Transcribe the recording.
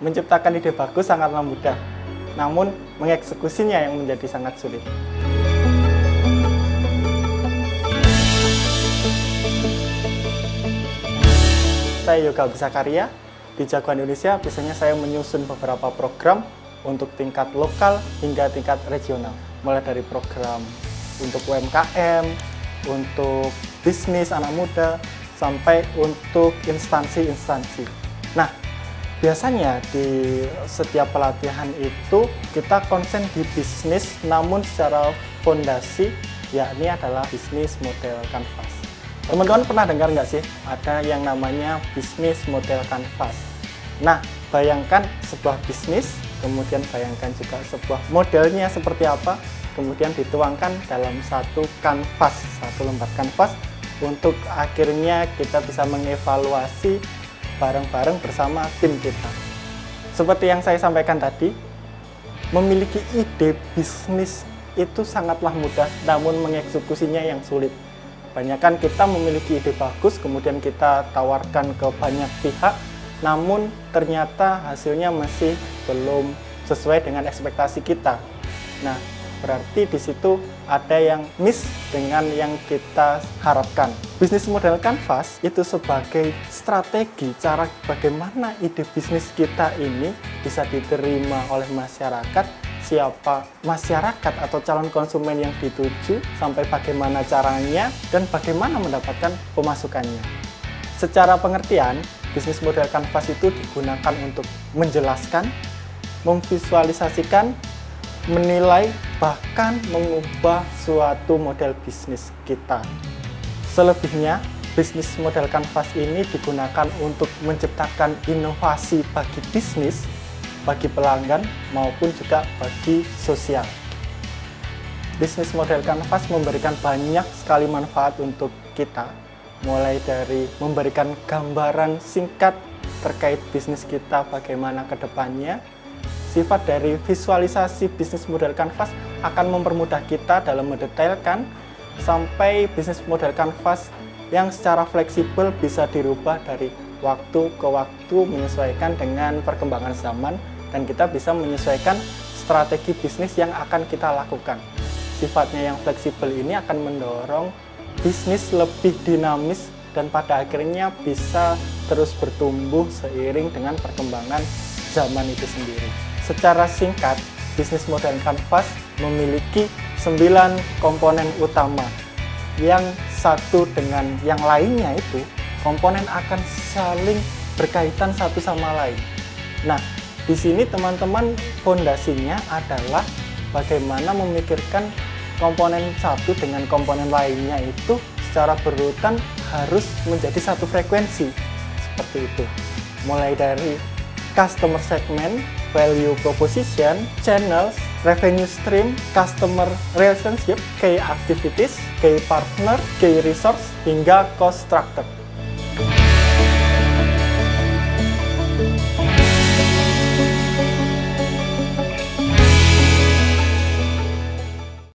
Menciptakan ide bagus sangatlah mudah, namun mengeksekusinya yang menjadi sangat sulit. Saya Yoga Bisakarya. Di Jagoan Indonesia biasanya saya menyusun beberapa program untuk tingkat lokal hingga tingkat regional. Mulai dari program untuk UMKM, untuk bisnis anak muda, sampai untuk instansi-instansi. Nah, biasanya di setiap pelatihan itu kita konsen di bisnis, namun secara fondasi yakni adalah bisnis model kanvas. Teman-teman pernah dengar nggak sih ada yang namanya bisnis model kanvas? Nah, bayangkan sebuah bisnis, kemudian bayangkan juga sebuah modelnya seperti apa, kemudian dituangkan dalam satu kanvas, satu lembar kanvas, untuk akhirnya kita bisa mengevaluasi bareng-bareng bersama tim kita. Seperti yang saya sampaikan tadi, memiliki ide bisnis itu sangatlah mudah, namun mengeksekusinya yang sulit. Banyakan kita memiliki ide bagus, kemudian kita tawarkan ke banyak pihak, namun ternyata hasilnya masih belum sesuai dengan ekspektasi kita. Nah, berarti di situ ada yang miss dengan yang kita harapkan. Bisnis model kanvas itu sebagai strategi cara bagaimana ide bisnis kita ini bisa diterima oleh masyarakat, siapa masyarakat atau calon konsumen yang dituju, sampai bagaimana caranya dan bagaimana mendapatkan pemasukannya. Secara pengertian, bisnis model kanvas itu digunakan untuk menjelaskan, memvisualisasikan, menilai, bahkan mengubah suatu model bisnis kita. Selebihnya, bisnis model kanvas ini digunakan untuk menciptakan inovasi bagi bisnis, bagi pelanggan, maupun juga bagi sosial. Bisnis model kanvas memberikan banyak sekali manfaat untuk kita, mulai dari memberikan gambaran singkat terkait bisnis kita bagaimana ke depannya. Sifat dari visualisasi bisnis model kanvas akan mempermudah kita dalam mendetailkan, sampai bisnis model kanvas yang secara fleksibel bisa dirubah dari waktu ke waktu menyesuaikan dengan perkembangan zaman, dan kita bisa menyesuaikan strategi bisnis yang akan kita lakukan. Sifatnya yang fleksibel ini akan mendorong bisnis lebih dinamis dan pada akhirnya bisa terus bertumbuh seiring dengan perkembangan zaman itu sendiri. Secara singkat, bisnis model kanvas memiliki 9 komponen utama, yang satu dengan yang lainnya itu komponen akan saling berkaitan satu sama lain. Nah, di sini teman-teman fondasinya adalah bagaimana memikirkan komponen satu dengan komponen lainnya itu secara berurutan harus menjadi satu frekuensi, seperti itu. Mulai dari customer segment, value proposition, channels, revenue stream, customer relationship, key activities, key partner, key resource, hingga cost structure.